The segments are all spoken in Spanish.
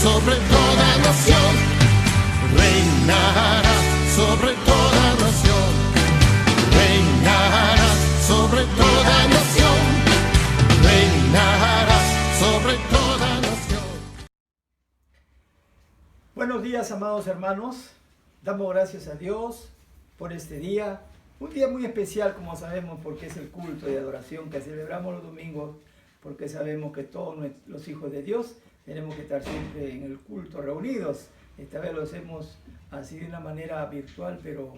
sobre toda nación, reinará sobre toda nación, reinará sobre toda nación, reinará sobre toda nación. Buenos días, amados hermanos. Damos gracias a Dios por este día. Un día muy especial, como sabemos, porque es el culto de adoración que celebramos los domingos, porque sabemos que todos los hijos de Dios tenemos que estar siempre en el culto reunidos. Esta vez lo hacemos así de una manera virtual, pero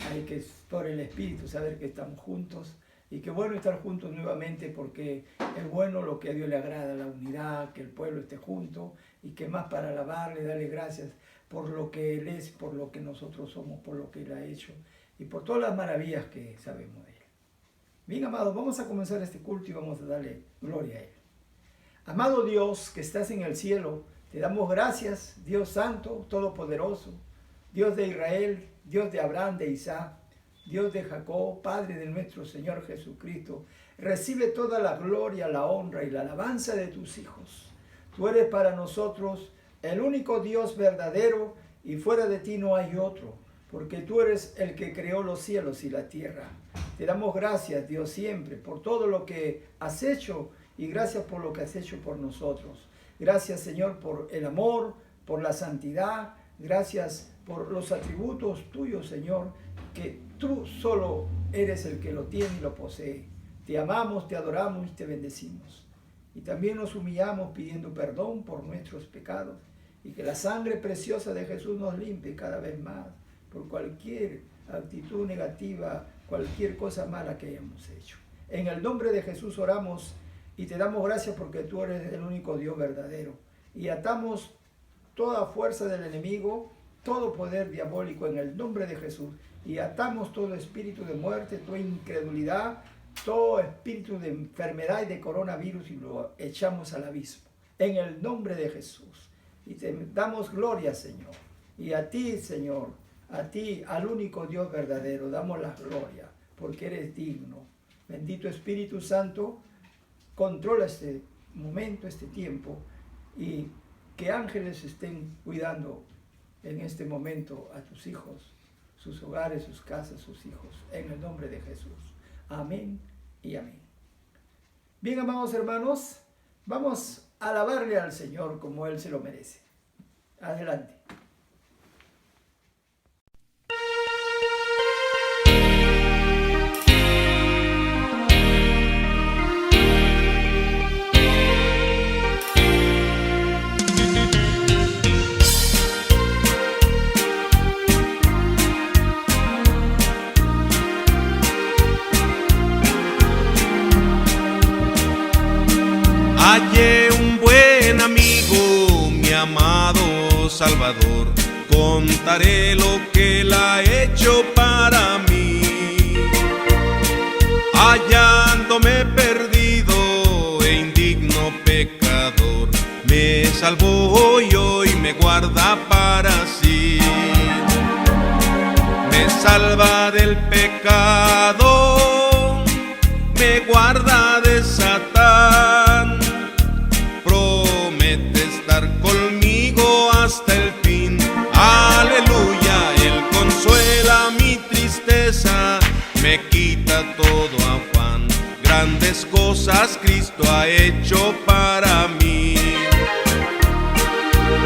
hay que, por el Espíritu, saber que estamos juntos. Y qué bueno estar juntos nuevamente, porque es bueno lo que a Dios le agrada, la unidad, que el pueblo esté junto, y que más para alabarle, darle gracias por lo que Él es, por lo que nosotros somos, por lo que Él ha hecho, y por todas las maravillas que sabemos de Él. Bien, amados, vamos a comenzar este culto y vamos a darle gloria a Él. Amado Dios, que estás en el cielo, te damos gracias, Dios Santo, Todopoderoso, Dios de Israel, Dios de Abraham, de Isaac, Dios de Jacob, Padre de nuestro Señor Jesucristo. Recibe toda la gloria, la honra y la alabanza de tus hijos. Tú eres para nosotros el único Dios verdadero, y fuera de ti no hay otro, porque tú eres el que creó los cielos y la tierra. Te damos gracias, Dios, siempre por todo lo que has hecho, y gracias por lo que has hecho por nosotros. Gracias, Señor, por el amor, por la santidad. Gracias por los atributos tuyos, Señor, que tú solo eres el que lo tiene y lo posee. Te amamos, te adoramos y te bendecimos. Y también nos humillamos pidiendo perdón por nuestros pecados, y que la sangre preciosa de Jesús nos limpie cada vez más por cualquier actitud negativa, cualquier cosa mala que hayamos hecho. En el nombre de Jesús oramos y te damos gracias, porque tú eres el único Dios verdadero. Y atamos toda fuerza del enemigo, todo poder diabólico en el nombre de Jesús. Y atamos todo espíritu de muerte, toda incredulidad, todo espíritu de enfermedad y de coronavirus, y lo echamos al abismo. En el nombre de Jesús. Y te damos gloria, Señor. Y a ti, Señor, a ti, al único Dios verdadero, damos la gloria, porque eres digno. Bendito Espíritu Santo, controla este momento, este tiempo, y que ángeles estén cuidando en este momento a tus hijos, sus hogares, sus casas, sus hijos, en el nombre de Jesús. Amén y amén. Bien, amados hermanos, vamos a alabarle al Señor como Él se lo merece. Adelante. Hallé un buen amigo, mi amado Salvador, contaré lo que Él ha hecho para mí. Hallándome perdido e indigno pecador, me salvó y hoy me guarda para sí. Me salva del pecado, me guarda de Satán. Conmigo hasta el fin, aleluya. Él consuela mi tristeza, me quita todo afán. Grandes cosas Cristo ha hecho para mí.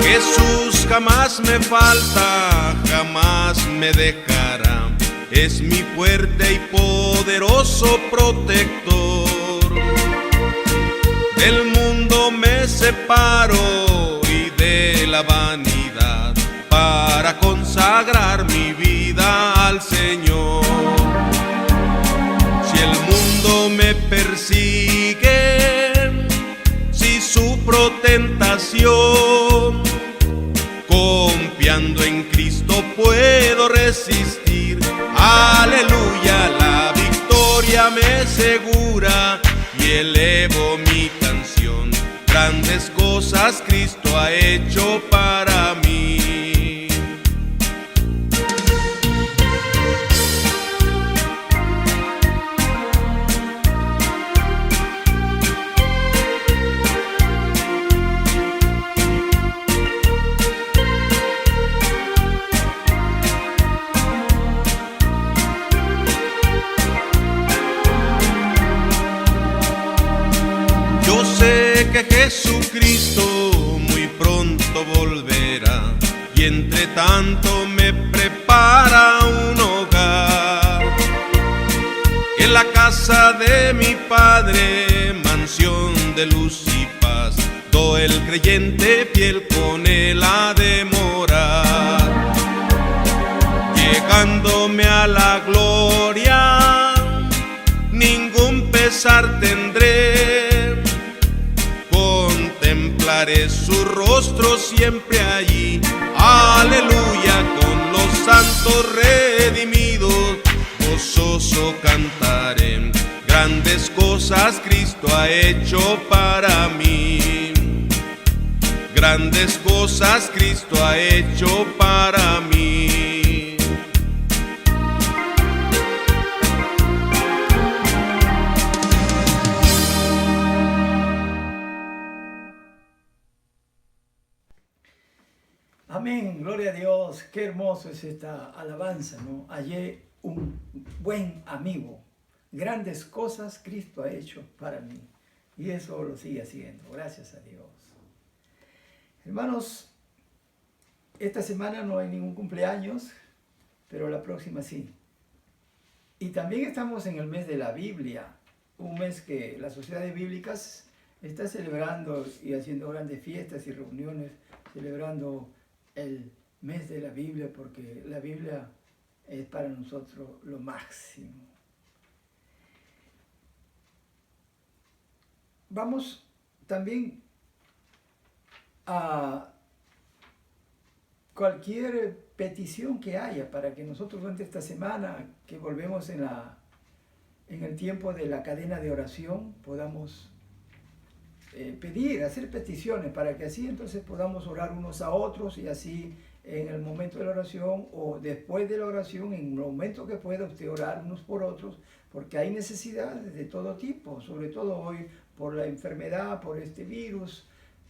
Jesús jamás me falta, jamás me dejará. Es mi fuerte y poderoso protector. Del mundo me separo y de la vanidad, para consagrar mi vida al Señor. Si el mundo me persigue, si sufro tentación, confiando en Cristo puedo resistir. Aleluya, la victoria me segura y elevo mi canción. Grandes cosas Cristo ha hecho para mí. Sé que Jesucristo muy pronto volverá y entre tanto me prepara un hogar. En la casa de mi Padre, mansión de luz y paz, todo el creyente fiel con él ha de morar. Llegándome a la gloria, ningún pesar tendré, contemplaré su rostro siempre allí. Aleluya, con los santos redimidos, gozoso cantaré. Grandes cosas Cristo ha hecho para mí. Grandes cosas Cristo ha hecho para mí. Amén, gloria a Dios. Qué hermoso es esta alabanza, ¿no? Hallé un buen amigo. Grandes cosas Cristo ha hecho para mí. Y eso lo sigue haciendo, gracias a Dios. Hermanos, esta semana no hay ningún cumpleaños, pero la próxima sí. Y también estamos en el mes de la Biblia, un mes que las sociedades bíblicas están celebrando y haciendo grandes fiestas y reuniones, celebrando el mes de la Biblia, porque la Biblia es para nosotros lo máximo. Vamos también a cualquier petición que haya para que nosotros durante esta semana, que volvemos en el tiempo de la cadena de oración, podamos pedir, hacer peticiones, para que así entonces podamos orar unos a otros, y así en el momento de la oración o después de la oración, en el momento que pueda usted orar unos por otros, porque hay necesidades de todo tipo, sobre todo hoy por la enfermedad, por este virus,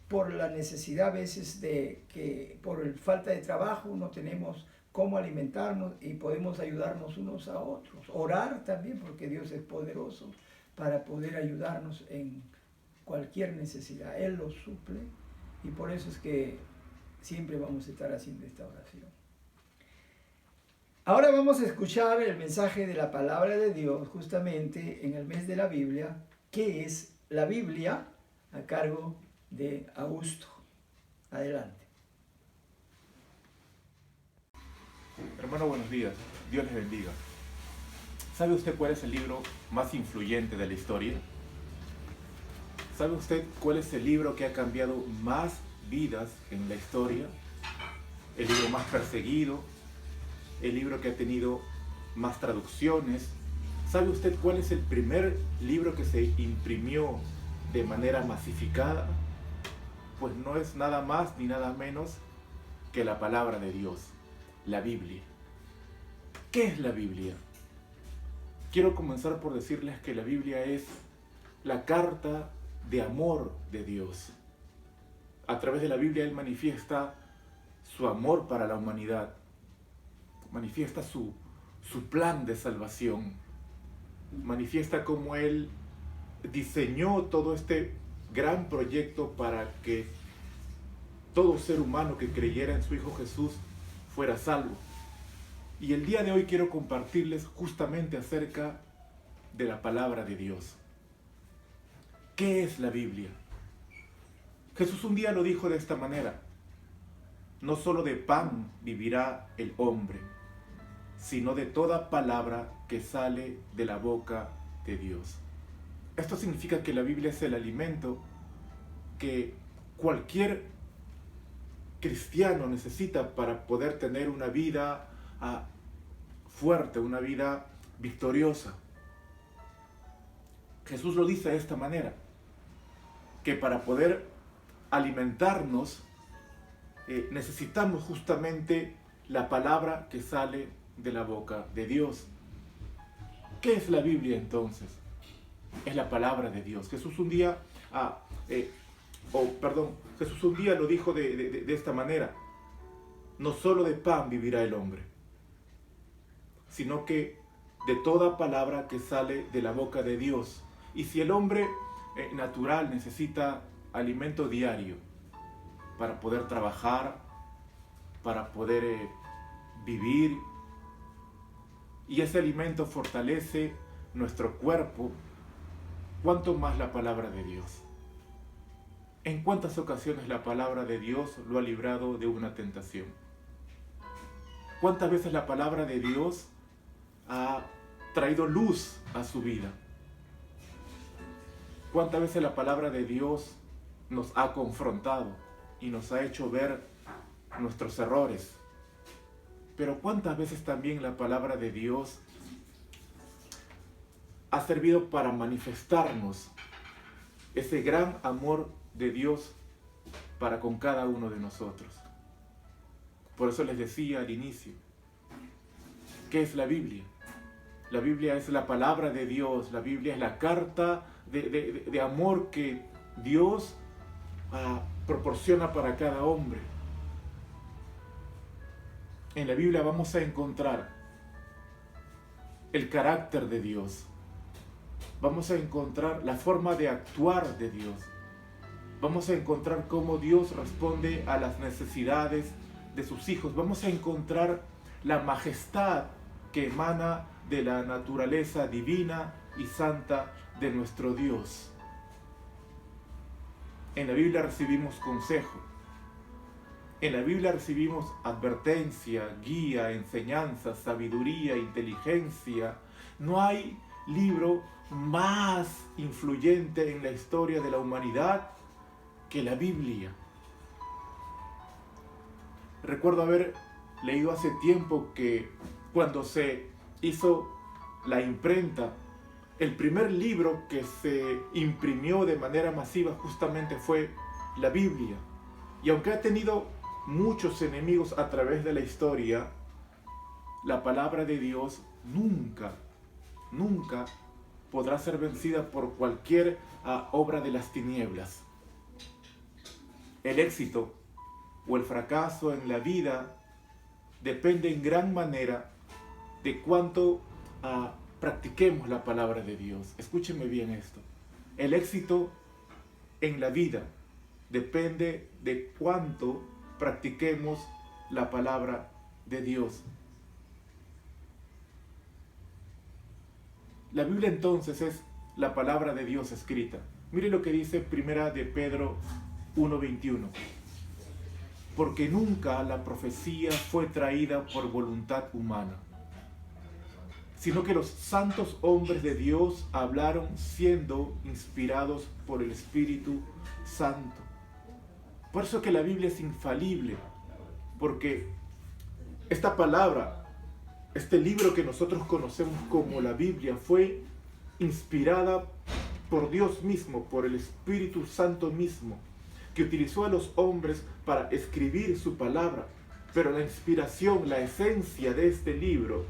por la necesidad a veces de que por el falta de trabajo no tenemos cómo alimentarnos y podemos ayudarnos unos a otros. Orar también, porque Dios es poderoso para poder ayudarnos en cualquier necesidad. Él lo suple, y por eso es que siempre vamos a estar haciendo esta oración. Ahora vamos a escuchar el mensaje de la palabra de Dios justamente en el mes de la Biblia, que es la Biblia, a cargo de Augusto. Adelante. Hermano, buenos días. Dios les bendiga. ¿Sabe usted cuál es el libro más influyente de la historia? ¿Sabe usted cuál es el libro que ha cambiado más vidas en la historia? El libro más perseguido, el libro que ha tenido más traducciones. ¿Sabe usted cuál es el primer libro que se imprimió de manera masificada? Pues no es nada más ni nada menos que la palabra de Dios, la Biblia. ¿Qué es la Biblia? Quiero comenzar por decirles que la Biblia es la carta de amor de Dios. A través de la Biblia Él manifiesta su amor para la humanidad, manifiesta su plan de salvación, manifiesta cómo Él diseñó todo este gran proyecto para que todo ser humano que creyera en su Hijo Jesús fuera salvo. Y el día de hoy quiero compartirles justamente acerca de la palabra de Dios. ¿Qué es la Biblia? Jesús un día lo dijo de esta manera: no solo de pan vivirá el hombre, sino de toda palabra que sale de la boca de Dios. Esto significa que la Biblia es el alimento que cualquier cristiano necesita para poder tener una vida fuerte, una vida victoriosa. Jesús lo dice de esta manera, que para poder alimentarnos necesitamos justamente la palabra que sale de la boca de Dios. ¿Qué es la Biblia entonces? Es la palabra de Dios. Jesús un día Jesús un día lo dijo de esta manera: no solo de pan vivirá el hombre, sino que de toda palabra que sale de la boca de Dios. Y si el hombre natural necesita alimento diario para poder trabajar, para poder vivir. Y ese alimento fortalece nuestro cuerpo, cuanto más la palabra de Dios. ¿En cuántas ocasiones la palabra de Dios lo ha librado de una tentación? ¿Cuántas veces la palabra de Dios ha traído luz a su vida? ¿Cuántas veces la palabra de Dios nos ha confrontado y nos ha hecho ver nuestros errores? Pero ¿cuántas veces también la palabra de Dios ha servido para manifestarnos ese gran amor de Dios para con cada uno de nosotros? Por eso les decía al inicio, ¿qué es la Biblia? La Biblia es la palabra de Dios, la Biblia es la carta de amor que Dios proporciona para cada hombre. En la Biblia vamos a encontrar el carácter de Dios. Vamos a encontrar la forma de actuar de Dios. Vamos a encontrar cómo Dios responde a las necesidades de sus hijos. Vamos a encontrar la majestad que emana de la naturaleza divina y santa de nuestro Dios. En la Biblia recibimos consejo. En la Biblia recibimos advertencia, guía, enseñanza, sabiduría, inteligencia. No hay libro más influyente en la historia de la humanidad que la Biblia. Recuerdo haber leído hace tiempo que cuando se hizo la imprenta, el primer libro que se imprimió de manera masiva justamente fue la Biblia. Y aunque ha tenido muchos enemigos a través de la historia, la palabra de Dios nunca podrá ser vencida por cualquier obra de las tinieblas. El éxito o el fracaso en la vida depende en gran manera de cuánto practiquemos la palabra de Dios. Escúchenme bien esto. El éxito en la vida depende de cuánto practiquemos la palabra de Dios. La Biblia entonces es la palabra de Dios escrita. Mire lo que dice Primera de Pedro 1:21. Porque nunca la profecía fue traída por voluntad humana, sino que los santos hombres de Dios hablaron siendo inspirados por el Espíritu Santo. Por eso que la Biblia es infalible, porque esta palabra, este libro que nosotros conocemos como la Biblia, fue inspirada por Dios mismo, por el Espíritu Santo mismo, que utilizó a los hombres para escribir su palabra. Pero la inspiración, la esencia de este libro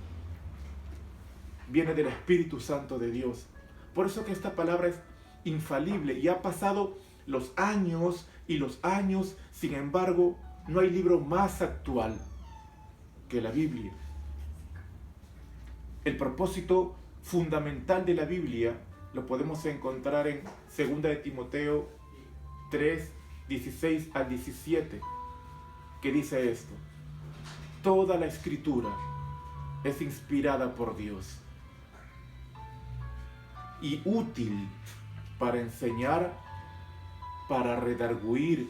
viene del Espíritu Santo de Dios. Por eso que esta palabra es infalible y ha pasado los años y los años, sin embargo, no hay libro más actual que la Biblia. El propósito fundamental de la Biblia lo podemos encontrar en 2 de Timoteo 3, 16 al 17, que dice esto: toda la escritura es inspirada por Dios y útil para enseñar, para redarguir,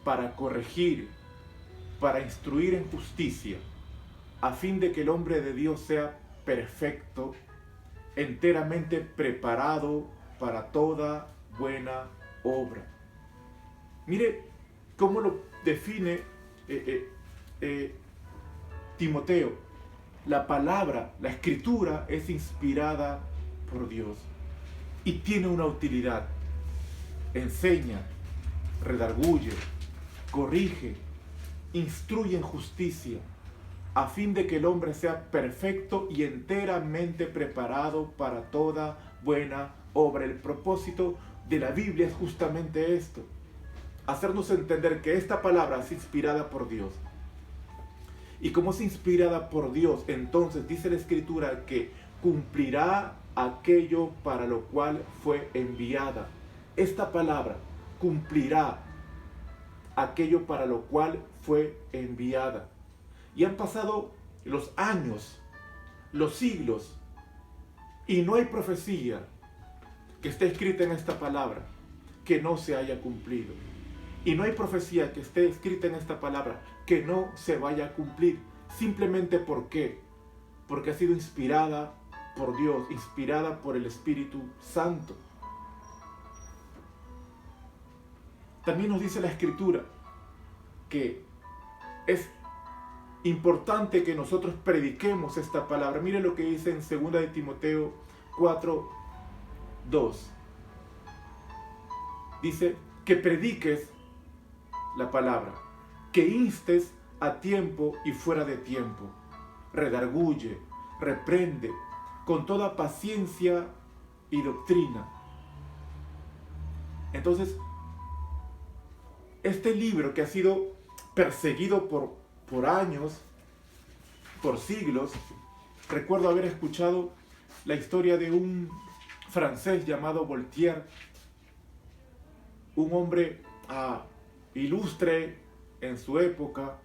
para corregir, para instruir en justicia, a fin de que el hombre de Dios sea perfecto, enteramente preparado para toda buena obra. Mire cómo lo define Timoteo. La palabra, la escritura es inspirada por Dios y tiene una utilidad. Enseña, redarguye, corrige, instruye en justicia, a fin de que el hombre sea perfecto y enteramente preparado para toda buena obra. El propósito de la Biblia es justamente esto: hacernos entender que esta palabra es inspirada por Dios. Y como es inspirada por Dios, entonces dice la Escritura que cumplirá aquello para lo cual fue enviada. Esta palabra cumplirá aquello para lo cual fue enviada. Y han pasado los años, los siglos, y no hay profecía que esté escrita en esta palabra que no se haya cumplido. Y no hay profecía que esté escrita en esta palabra que no se vaya a cumplir. Simplemente ¿por qué? Porque ha sido inspirada por Dios, inspirada por el Espíritu Santo. También nos dice la Escritura que es importante que nosotros prediquemos esta palabra. Mire lo que dice en 2 de Timoteo 4:2. Dice que prediques la palabra, que instes a tiempo y fuera de tiempo, redarguye, reprende con toda paciencia y doctrina. Entonces, este libro que ha sido perseguido por años, por siglos, recuerdo haber escuchado la historia de un francés llamado Voltaire, un hombre ilustre en su época,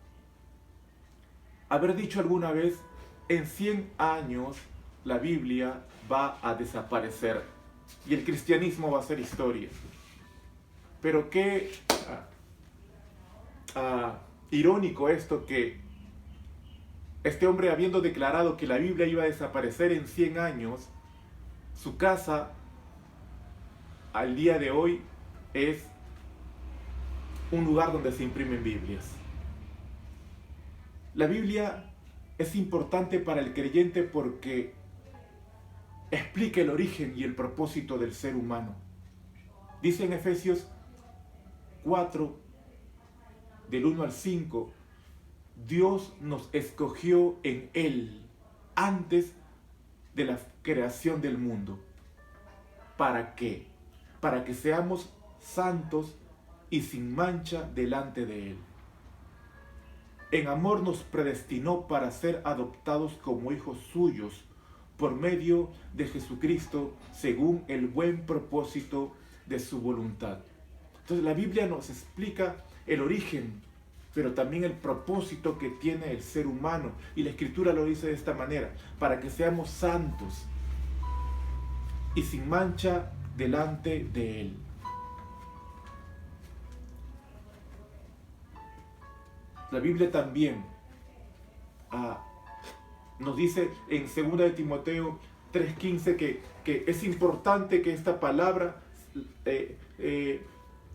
haber dicho alguna vez: en 100 años la Biblia va a desaparecer y el cristianismo va a ser historia. Pero qué irónico esto, que este hombre, habiendo declarado que la Biblia iba a desaparecer en 100 años, su casa al día de hoy es un lugar donde se imprimen Biblias. La Biblia es importante para el creyente porque explica el origen y el propósito del ser humano. Dice en Efesios 4, del 1 al 5, Dios nos escogió en Él antes de la creación del mundo. ¿Para qué? Para que seamos santos y sin mancha delante de Él. En amor nos predestinó para ser adoptados como hijos suyos por medio de Jesucristo, según el buen propósito de su voluntad. Entonces la Biblia nos explica el origen, pero también el propósito que tiene el ser humano. Y la Escritura lo dice de esta manera: para que seamos santos y sin mancha delante de Él. La Biblia también nos dice en 2 de Timoteo 3:15 que es importante que esta palabra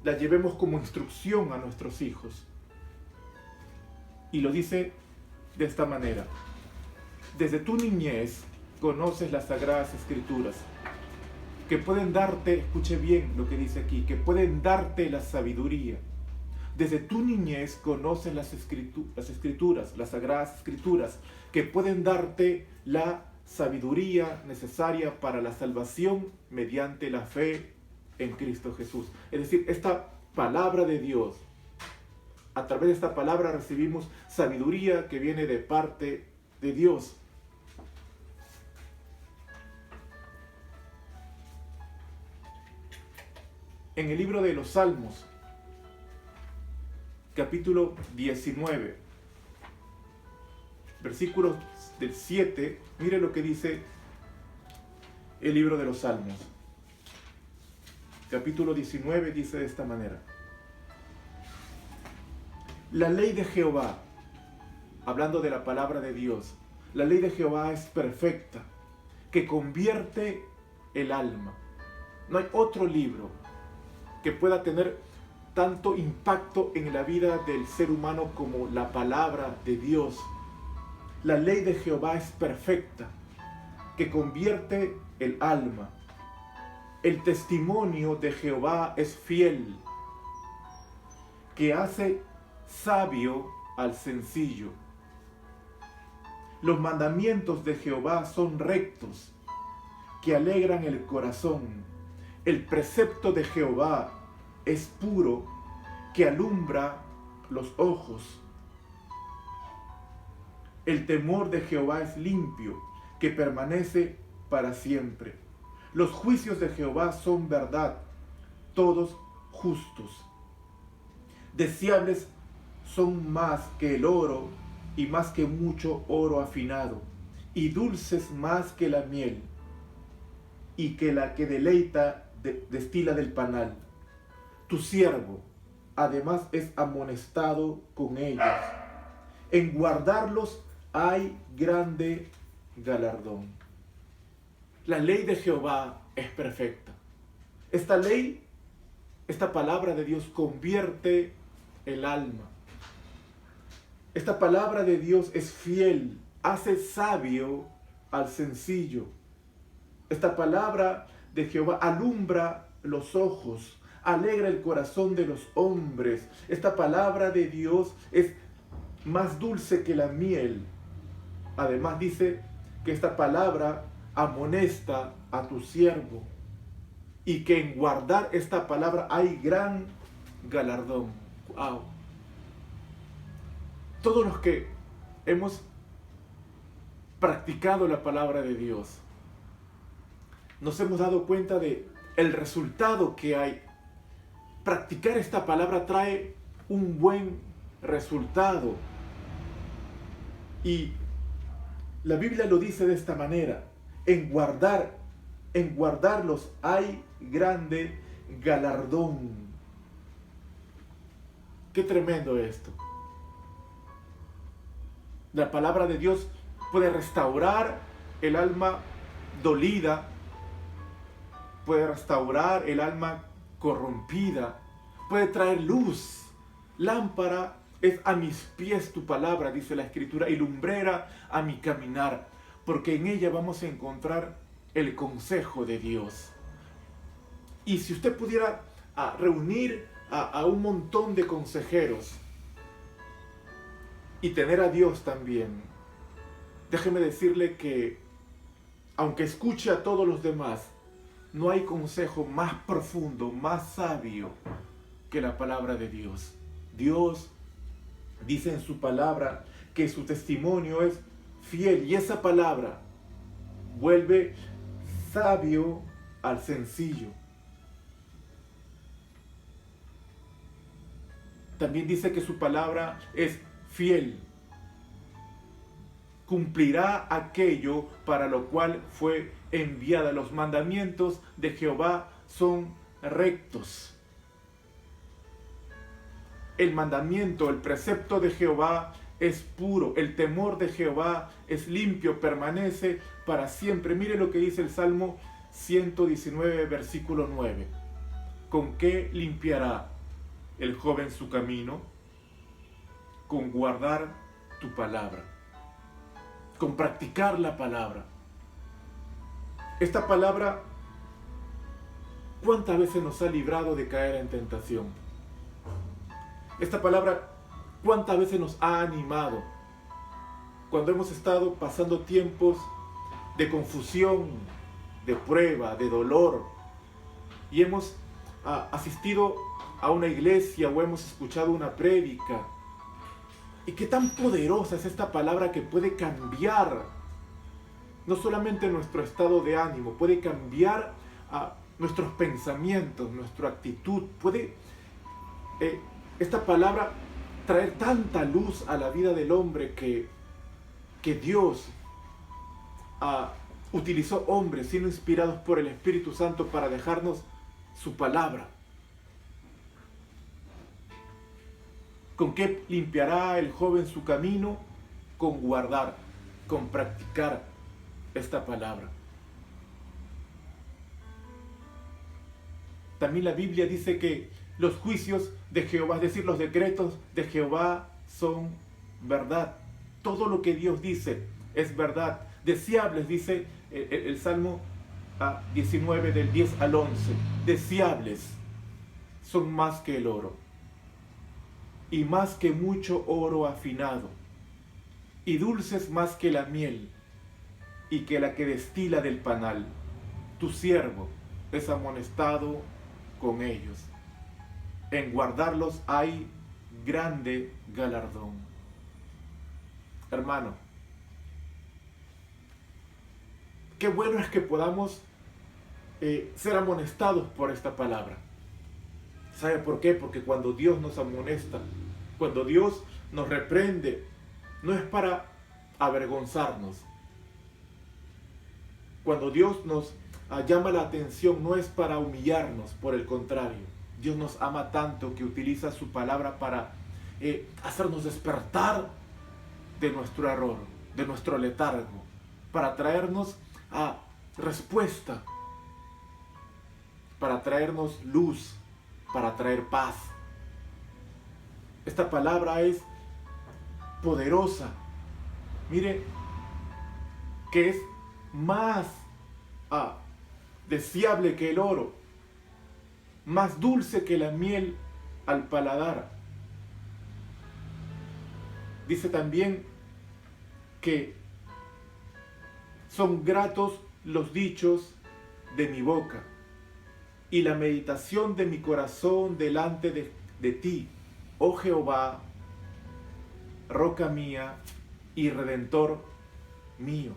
la llevemos como instrucción a nuestros hijos. Y lo dice de esta manera: desde tu niñez conoces las Sagradas Escrituras, que pueden darte, escuche bien lo que dice aquí, que pueden darte la sabiduría. Desde tu niñez conoces las Escrituras, las Sagradas Escrituras, que pueden darte la sabiduría necesaria para la salvación mediante la fe en Cristo Jesús. Es decir, esta palabra de Dios, a través de esta palabra recibimos sabiduría que viene de parte de Dios. En el libro de los Salmos, capítulo 19, versículos del 7, mire lo que dice el libro de los Salmos. Capítulo 19 dice de esta manera: la ley de Jehová, hablando de la palabra de Dios, la ley de Jehová es perfecta, que convierte el alma. No hay otro libro que pueda tener tanto impacto en la vida del ser humano como la palabra de Dios. La ley de Jehová es perfecta, que convierte el alma. El testimonio de Jehová es fiel, que hace sabio al sencillo. Los mandamientos de Jehová son rectos, que alegran el corazón. El precepto de Jehová es puro, que alumbra los ojos. El temor de Jehová es limpio, que permanece para siempre. Los juicios de Jehová son verdad, todos justos. Deseables son más que el oro y más que mucho oro afinado, y dulces más que la miel y que la que deleita destila del panal. Tu siervo además es amonestado con ellos. En guardarlos hay grande galardón. La ley de Jehová es perfecta. Esta ley, esta palabra de Dios convierte el alma. Esta palabra de Dios es fiel, hace sabio al sencillo. Esta palabra de Jehová alumbra los ojos, alegra el corazón de los hombres. Esta palabra de Dios es más dulce que la miel. Además dice que esta palabra amonesta a tu siervo y que en guardar esta palabra hay gran galardón. ¡Wow! Todos los que hemos practicado la palabra de Dios nos hemos dado cuenta de el resultado que hay. Practicar esta palabra trae un buen resultado. Y la Biblia lo dice de esta manera: en guardarlos hay grande galardón. Qué tremendo esto. La palabra de Dios puede restaurar el alma dolida, puede restaurar el alma corrompida, puede traer luz. Lámpara es a mis pies tu palabra, dice la Escritura, y lumbrera a mi caminar, porque en ella vamos a encontrar el consejo de Dios. Y si usted pudiera reunir a un montón de consejeros y tener a Dios también, déjeme decirle que, aunque escuche a todos los demás, no hay consejo más profundo, más sabio que la palabra de Dios. Dios dice en su palabra que su testimonio es fiel, y esa palabra vuelve sabio al sencillo. También dice que su palabra es fiel. Cumplirá aquello para lo cual fue enviada. Los mandamientos de Jehová son rectos. El mandamiento, el precepto de Jehová es puro. El temor de Jehová es limpio, permanece para siempre. Mire lo que dice el Salmo 119, versículo 9. ¿Con qué limpiará el joven su camino? Con guardar tu palabra, con practicar la palabra. Esta palabra, ¿cuántas veces nos ha librado de caer en tentación? Esta palabra, ¿cuántas veces nos ha animado cuando hemos estado pasando tiempos de confusión, de prueba, de dolor, y hemos asistido a una iglesia o hemos escuchado una prédica? Y qué tan poderosa es esta palabra que puede cambiar no solamente nuestro estado de ánimo, puede cambiar nuestros pensamientos, nuestra actitud. Puede esta palabra traer tanta luz a la vida del hombre que Dios utilizó hombres siendo inspirados por el Espíritu Santo para dejarnos su palabra. ¿Con qué limpiará el joven su camino? Con guardar, con practicar esta palabra. También la Biblia dice que los juicios de Jehová, es decir, los decretos de Jehová son verdad. Todo lo que Dios dice es verdad. Deseables, dice el Salmo 19 del 10 al 11. Deseables son más que el oro, y más que mucho oro afinado, y dulces más que la miel, y que la que destila del panal. Tu siervo es amonestado con ellos. En guardarlos hay grande galardón. Hermano, qué bueno es que podamos ser amonestados por esta palabra. ¿Sabe por qué? Porque cuando Dios nos amonesta, cuando Dios nos reprende, no es para avergonzarnos. Cuando Dios nos llama la atención, no es para humillarnos, por el contrario. Dios nos ama tanto que utiliza su palabra para hacernos despertar de nuestro error, de nuestro letargo, para traernos a respuesta, para traernos luz, para traer paz. Esta palabra es poderosa. Mire, que es más deseable que el oro, más dulce que la miel al paladar. Dice también que son gratos los dichos de mi boca y la meditación de mi corazón delante de ti, oh Jehová, roca mía y redentor mío.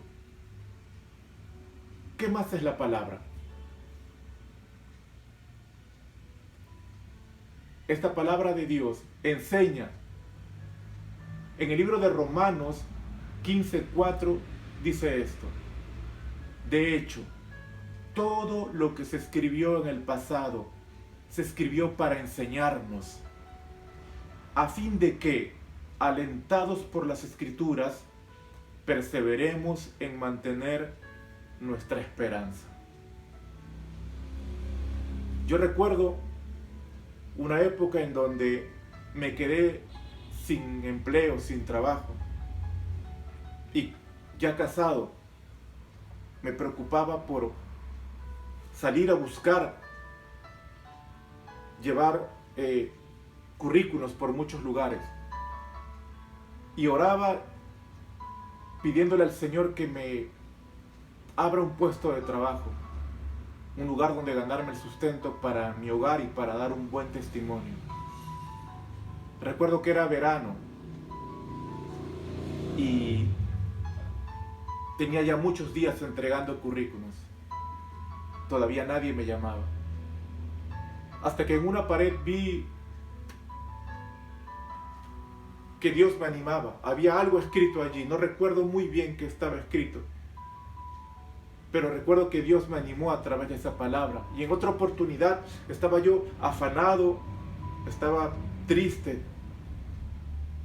¿Qué más es la palabra? Esta palabra de Dios enseña. En el libro de Romanos 15:4 dice esto: de hecho, todo lo que se escribió en el pasado se escribió para enseñarnos, a fin de que, alentados por las Escrituras, perseveremos en mantener nuestra esperanza. Yo recuerdo una época en donde me quedé sin empleo, sin trabajo, y ya casado, me preocupaba por salir a buscar, llevar currículos por muchos lugares, y oraba pidiéndole al Señor que me abra un puesto de trabajo, un lugar donde ganarme el sustento para mi hogar y para dar un buen testimonio. Recuerdo que era verano y tenía ya muchos días entregando currículos. Todavía nadie me llamaba. Hasta que en una pared vi que Dios me animaba. Había algo escrito allí. No recuerdo muy bien qué estaba escrito, pero recuerdo que Dios me animó a través de esa palabra. Y en otra oportunidad estaba yo afanado, estaba triste,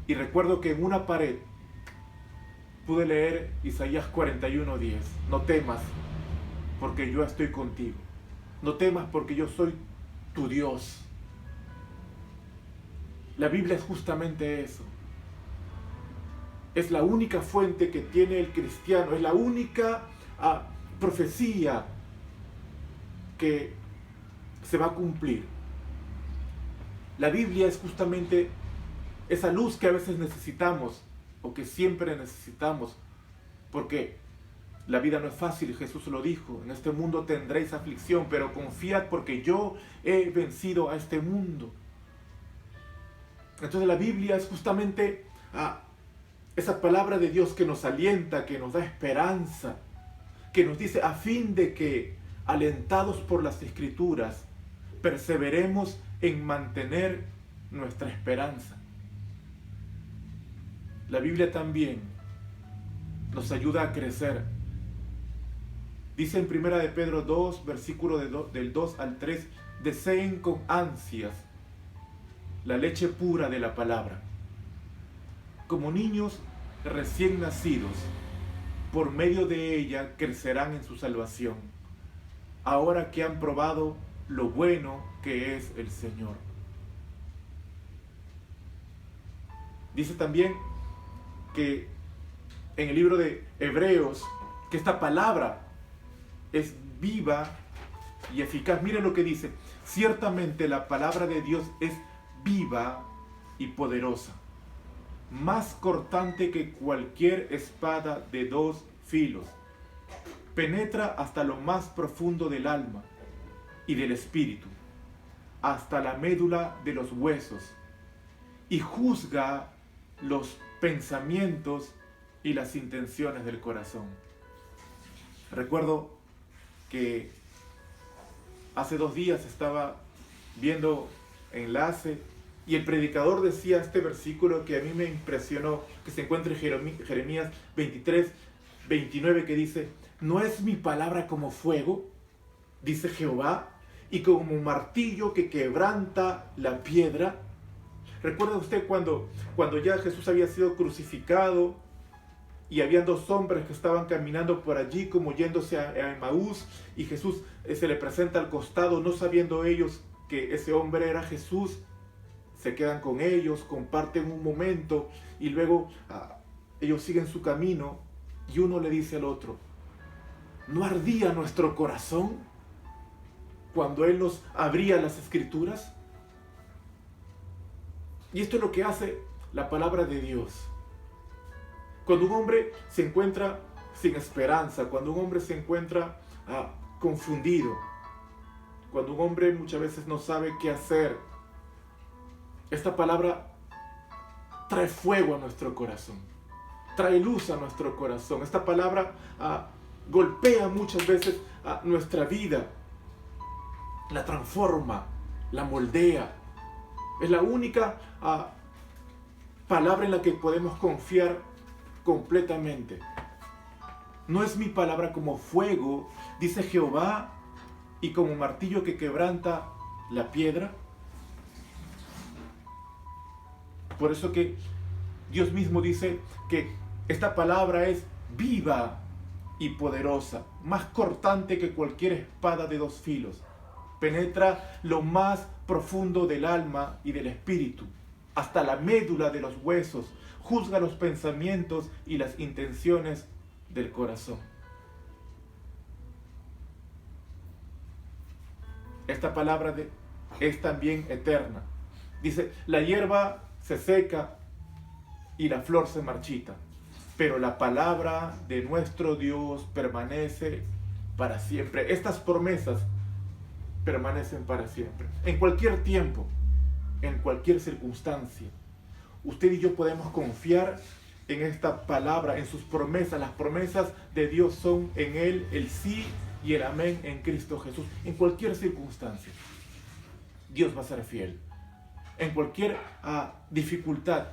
y recuerdo que en una pared pude leer Isaías 41:10. No temas, porque yo estoy contigo. No temas, porque yo soy tu Dios. La Biblia es justamente eso. Es la única fuente que tiene el cristiano, es la única profecía que se va a cumplir. La Biblia es justamente esa luz que a veces necesitamos, o que siempre necesitamos, porque la vida no es fácil. Jesús lo dijo: en este mundo tendréis aflicción, pero confiad, porque yo he vencido a este mundo. Entonces la Biblia es justamente esa palabra de Dios que nos alienta, que nos da esperanza, que nos dice: a fin de que, alentados por las Escrituras, perseveremos en mantener nuestra esperanza. La Biblia también nos ayuda a crecer. Dice en 1 de Pedro 2, versículo del 2 al 3, deseen con ansias la leche pura de la palabra, como niños recién nacidos. Por medio de ella crecerán en su salvación, ahora que han probado lo bueno que es el Señor. Dice también que en el libro de Hebreos, que esta palabra es viva y eficaz. Miren lo que dice: ciertamente la palabra de Dios es viva y poderosa, más cortante que cualquier espada de 2 filos, penetra hasta lo más profundo del alma y del espíritu, hasta la médula de los huesos, y juzga los pensamientos y las intenciones del corazón. Recuerdo que hace 2 días estaba viendo enlace. Y el predicador decía este versículo que a mí me impresionó, que se encuentra en Jeremías 23, 29, que dice: ¿no es mi palabra como fuego, dice Jehová, y como un martillo que quebranta la piedra? ¿Recuerda usted cuando ya Jesús había sido crucificado y había dos hombres que estaban caminando por allí como yéndose a Emaús, y Jesús se le presenta al costado, no sabiendo ellos que ese hombre era Jesús? Se quedan con ellos, comparten un momento y luego ellos siguen su camino, y uno le dice al otro: ¿no ardía nuestro corazón cuando Él nos abría las Escrituras? Y esto es lo que hace la palabra de Dios. Cuando un hombre se encuentra sin esperanza, cuando un hombre se encuentra confundido, cuando un hombre muchas veces no sabe qué hacer, esta palabra trae fuego a nuestro corazón, trae luz a nuestro corazón. Esta palabra golpea muchas veces nuestra vida, la transforma, la moldea. Es la única palabra en la que podemos confiar completamente. ¿no es mi palabra como fuego, dice Jehová, y como martillo que quebranta la piedra? Por eso que Dios mismo dice que esta palabra es viva y poderosa, más cortante que cualquier espada de dos filos. Penetra lo más profundo del alma y del espíritu, hasta la médula de los huesos, juzga los pensamientos y las intenciones del corazón. Esta palabra es también eterna. Dice, la hierba se seca y la flor se marchita, pero la palabra de nuestro Dios permanece para siempre. Estas promesas permanecen para siempre. En cualquier tiempo, en cualquier circunstancia, usted y yo podemos confiar en esta palabra, en sus promesas. Las promesas de Dios son en Él el sí y el amén en Cristo Jesús. En cualquier circunstancia, Dios va a ser fiel. En cualquier dificultad,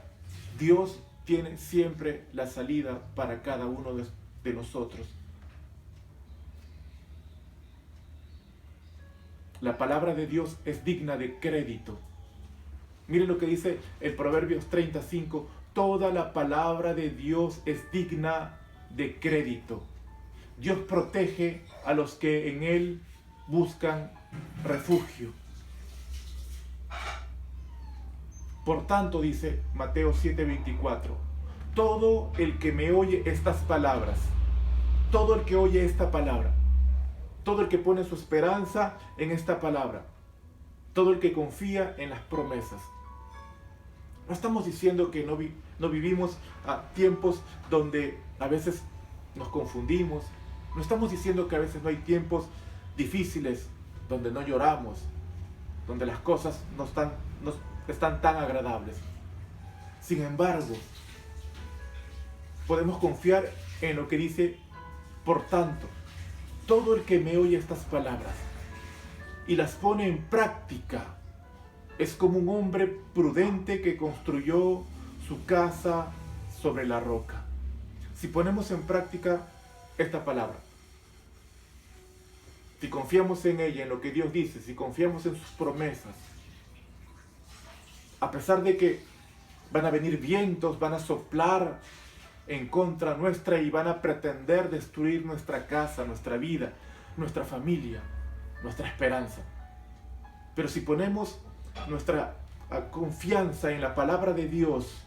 Dios tiene siempre la salida para cada uno de nosotros. La palabra de Dios es digna de crédito. Miren lo que dice el Proverbios 35. Toda la palabra de Dios es digna de crédito. Dios protege a los que en Él buscan refugio. Por tanto, dice Mateo 7:24, todo el que me oye estas palabras, todo el que oye esta palabra, todo el que pone su esperanza en esta palabra, todo el que confía en las promesas. No estamos diciendo que no vivimos tiempos donde a veces nos confundimos. No estamos diciendo que a veces no hay tiempos difíciles donde no lloramos, donde las cosas no están tan agradables. Sin embargo, podemos confiar en lo que dice, por tanto, todo el que me oye estas palabras y las pone en práctica es como un hombre prudente que construyó su casa sobre la roca. Si ponemos en práctica esta palabra, si confiamos en ella, en lo que Dios dice, si confiamos en sus promesas, a pesar de que van a venir vientos, van a soplar en contra nuestra y van a pretender destruir nuestra casa, nuestra vida, nuestra familia, nuestra esperanza. Pero si ponemos nuestra confianza en la palabra de Dios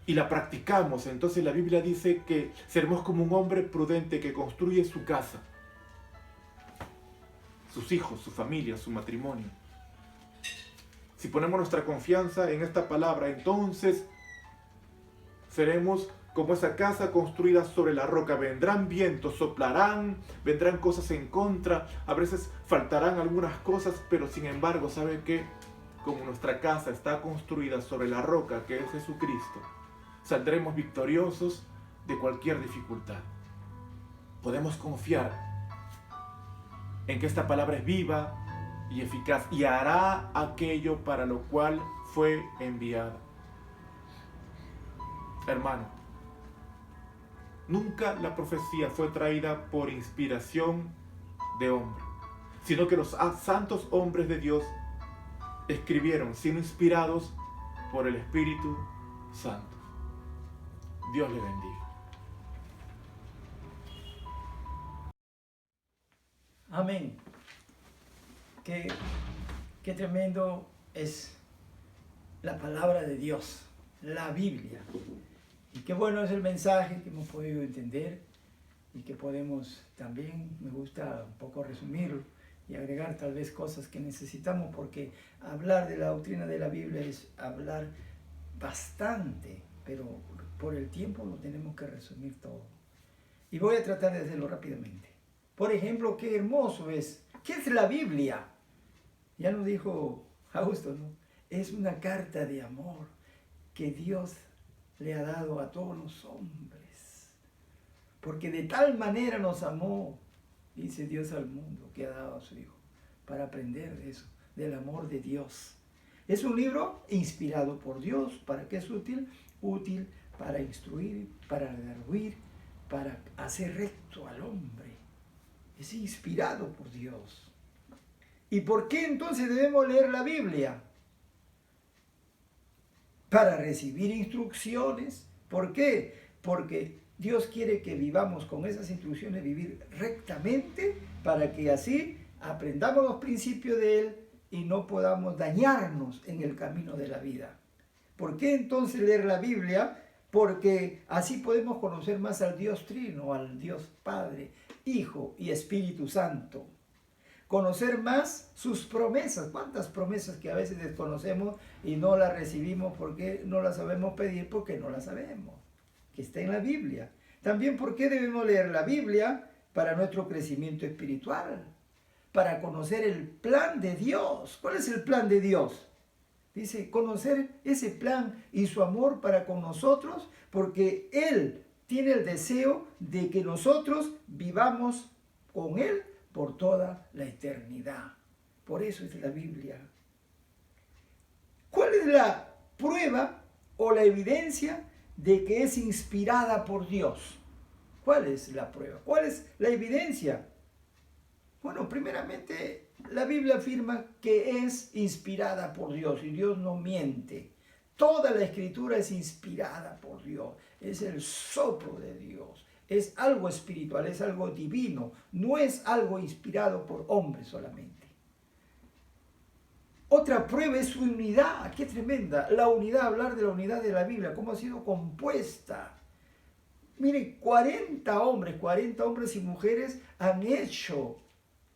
y la practicamos, entonces la Biblia dice que seremos como un hombre prudente que construye su casa, sus hijos, su familia, su matrimonio. Si ponemos nuestra confianza en esta palabra, entonces seremos como esa casa construida sobre la roca. Vendrán vientos, soplarán, vendrán cosas en contra, a veces faltarán algunas cosas, pero sin embargo, ¿sabe qué? Como nuestra casa está construida sobre la roca, que es Jesucristo, saldremos victoriosos de cualquier dificultad. Podemos confiar en que esta palabra es viva y eficaz, y hará aquello para lo cual fue enviada. Hermano, nunca la profecía fue traída por inspiración de hombre, sino que los santos hombres de Dios escribieron, siendo inspirados por el Espíritu Santo. Dios le bendiga. Amén. Qué tremendo es la palabra de Dios, la Biblia. Y qué bueno es el mensaje que hemos podido entender y que podemos también, me gusta un poco resumirlo y agregar tal vez cosas que necesitamos, porque hablar de la doctrina de la Biblia es hablar bastante, pero por el tiempo lo tenemos que resumir todo. Y voy a tratar de hacerlo rápidamente. Por ejemplo, qué hermoso es. ¿Qué es la Biblia? Ya nos dijo Augusto, ¿no? Es una carta de amor que Dios le ha dado a todos los hombres. Porque de tal manera nos amó, dice Dios al mundo, que ha dado a su Hijo, para aprender de eso, del amor de Dios. Es un libro inspirado por Dios. ¿Para qué es útil? Útil para instruir, para redarguir, para hacer recto al hombre. Es inspirado por Dios. ¿Y por qué entonces debemos leer la Biblia? Para recibir instrucciones. ¿Por qué? Porque Dios quiere que vivamos con esas instrucciones, vivir rectamente, para que así aprendamos los principios de Él y no podamos dañarnos en el camino de la vida. ¿Por qué entonces leer la Biblia? Porque así podemos conocer más al Dios Trino, al Dios Padre, Hijo y Espíritu Santo. Conocer más sus promesas. ¿Cuántas promesas que a veces desconocemos y no las recibimos porque no las sabemos pedir? Porque no las sabemos. Que está en la Biblia. También, ¿por qué debemos leer la Biblia? Para nuestro crecimiento espiritual. Para conocer el plan de Dios. ¿Cuál es el plan de Dios? Dice, conocer ese plan y su amor para con nosotros, porque Él tiene el deseo de que nosotros vivamos con Él por toda la eternidad. Por eso es la Biblia. ¿Cuál es la prueba o la evidencia de que es inspirada por Dios? ¿Cuál es la prueba? ¿Cuál es la evidencia? Bueno, primeramente, la Biblia afirma que es inspirada por Dios y Dios no miente. Toda la Escritura es inspirada por Dios. Es el soplo de Dios. Es algo espiritual, es algo divino. No es algo inspirado por hombres solamente. Otra prueba es su unidad. ¡Qué tremenda! La unidad, hablar de la unidad de la Biblia, cómo ha sido compuesta. Miren, 40 hombres y mujeres han hecho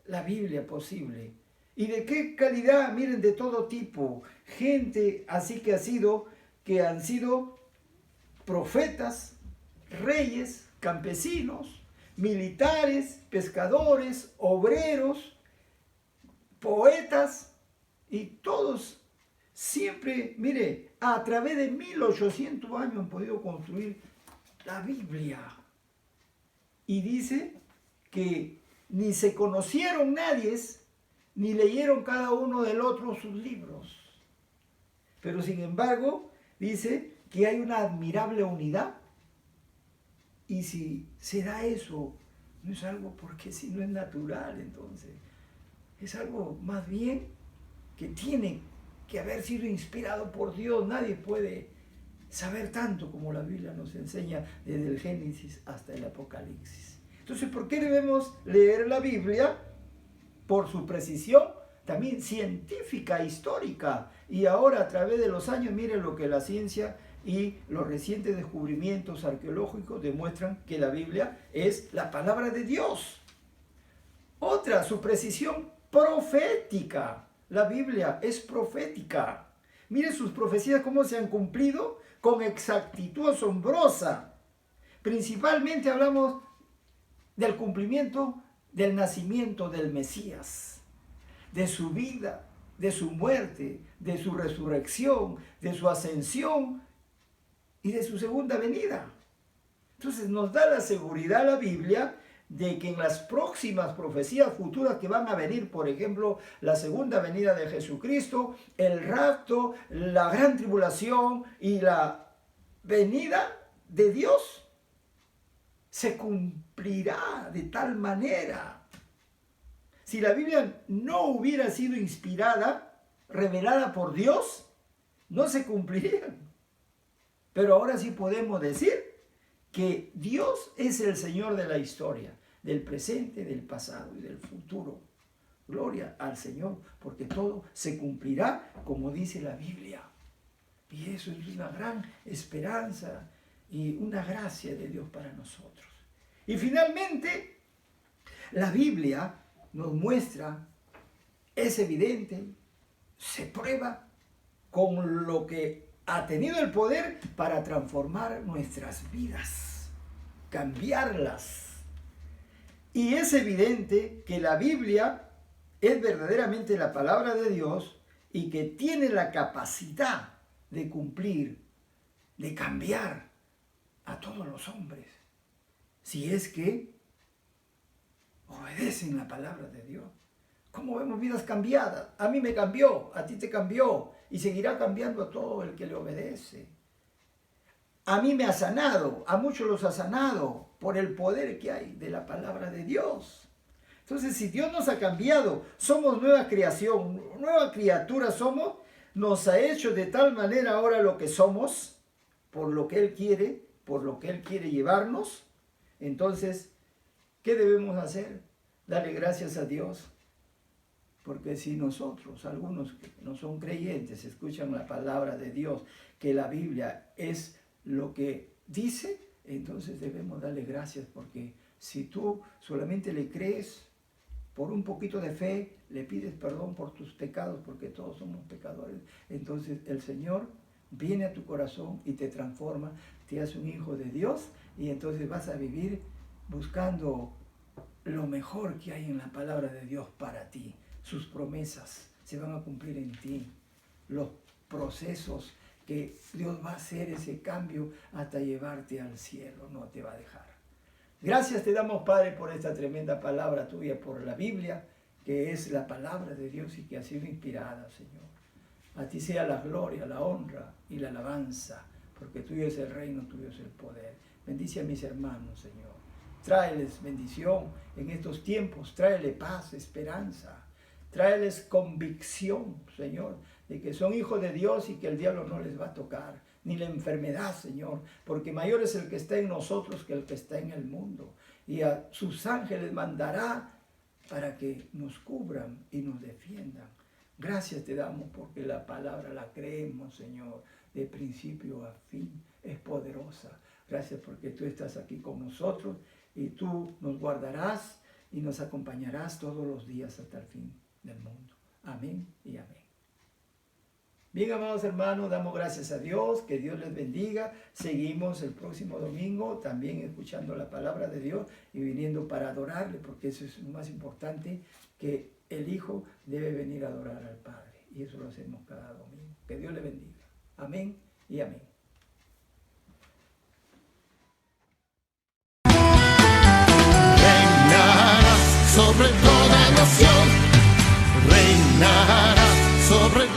la Biblia posible. ¿Y de qué calidad? Miren, de todo tipo. Gente así que han sido profetas, reyes, campesinos, militares, pescadores, obreros, poetas, y todos siempre, mire, a través de 1800 años han podido construir la Biblia. Y dice que ni se conocieron nadies, ni leyeron cada uno del otro sus libros. Pero sin embargo, dice que hay una admirable unidad. Y si se da eso, no es algo porque si no es natural, entonces. Es algo más bien que tiene que haber sido inspirado por Dios. Nadie puede saber tanto como la Biblia nos enseña desde el Génesis hasta el Apocalipsis. Entonces, ¿por qué debemos leer la Biblia? Por su precisión, también científica, histórica. Y ahora, a través de los años, miren lo que la ciencia y los recientes descubrimientos arqueológicos demuestran, que la Biblia es la palabra de Dios. Otra, su precisión profética. La Biblia es profética. Miren sus profecías cómo se han cumplido con exactitud asombrosa. Principalmente hablamos del cumplimiento del nacimiento del Mesías, de su vida, de su muerte, de su resurrección, de su ascensión y de su segunda venida. Entonces nos da la seguridad la Biblia de que en las próximas profecías futuras que van a venir, por ejemplo, la segunda venida de Jesucristo, el rapto, la gran tribulación y la venida de Dios, se cumplirá de tal manera. Si la Biblia no hubiera sido inspirada, revelada por Dios, no se cumplirían. Pero ahora sí podemos decir que Dios es el Señor de la historia, del presente, del pasado y del futuro. Gloria al Señor, porque todo se cumplirá como dice la Biblia. Y eso es una gran esperanza y una gracia de Dios para nosotros. Y finalmente, la Biblia nos muestra, es evidente, se prueba con lo que ha tenido el poder para transformar nuestras vidas, cambiarlas. Y es evidente que la Biblia es verdaderamente la palabra de Dios y que tiene la capacidad de cumplir, de cambiar a todos los hombres, si es que obedecen la palabra de Dios. ¿Cómo vemos vidas cambiadas? A mí me cambió, a ti te cambió y seguirá cambiando a todo el que le obedece. A mí me ha sanado, a muchos los ha sanado por el poder que hay de la palabra de Dios. Entonces, si Dios nos ha cambiado, somos nueva creación, nueva criatura somos, nos ha hecho de tal manera ahora lo que somos, por lo que Él quiere, por lo que Él quiere llevarnos. Entonces, ¿qué debemos hacer? Darle gracias a Dios. Porque si nosotros, algunos que no son creyentes, escuchan la palabra de Dios, que la Biblia es lo que dice, entonces debemos darle gracias, porque si tú solamente le crees, por un poquito de fe, le pides perdón por tus pecados, porque todos somos pecadores, entonces el Señor viene a tu corazón y te transforma, te hace un hijo de Dios, y entonces vas a vivir buscando lo mejor que hay en la palabra de Dios para ti. Sus promesas se van a cumplir en ti. Los procesos que Dios va a hacer ese cambio hasta llevarte al cielo, no te va a dejar. Gracias te damos, Padre, por esta tremenda palabra tuya, por la Biblia, que es la palabra de Dios y que ha sido inspirada, Señor. A ti sea la gloria, la honra y la alabanza, porque tuyo es el reino, tuyo es el poder. Bendice a mis hermanos, Señor. Tráeles bendición en estos tiempos, tráele paz, esperanza. Tráeles convicción, Señor, de que son hijos de Dios y que el diablo no les va a tocar, ni la enfermedad, Señor, porque mayor es el que está en nosotros que el que está en el mundo. Y a sus ángeles mandará para que nos cubran y nos defiendan. Gracias te damos porque la palabra la creemos, Señor, de principio a fin, es poderosa. Gracias porque tú estás aquí con nosotros y tú nos guardarás y nos acompañarás todos los días hasta el fin del mundo. Amén y amén. Bien, amados hermanos, damos gracias a Dios, que Dios les bendiga. Seguimos el próximo domingo también escuchando la palabra de Dios y viniendo para adorarle, porque eso es lo más importante, que el Hijo debe venir a adorar al Padre, y eso lo hacemos cada domingo. Que Dios le bendiga. Amén y amén. Reinarás sobre toda nación, reinarás sobre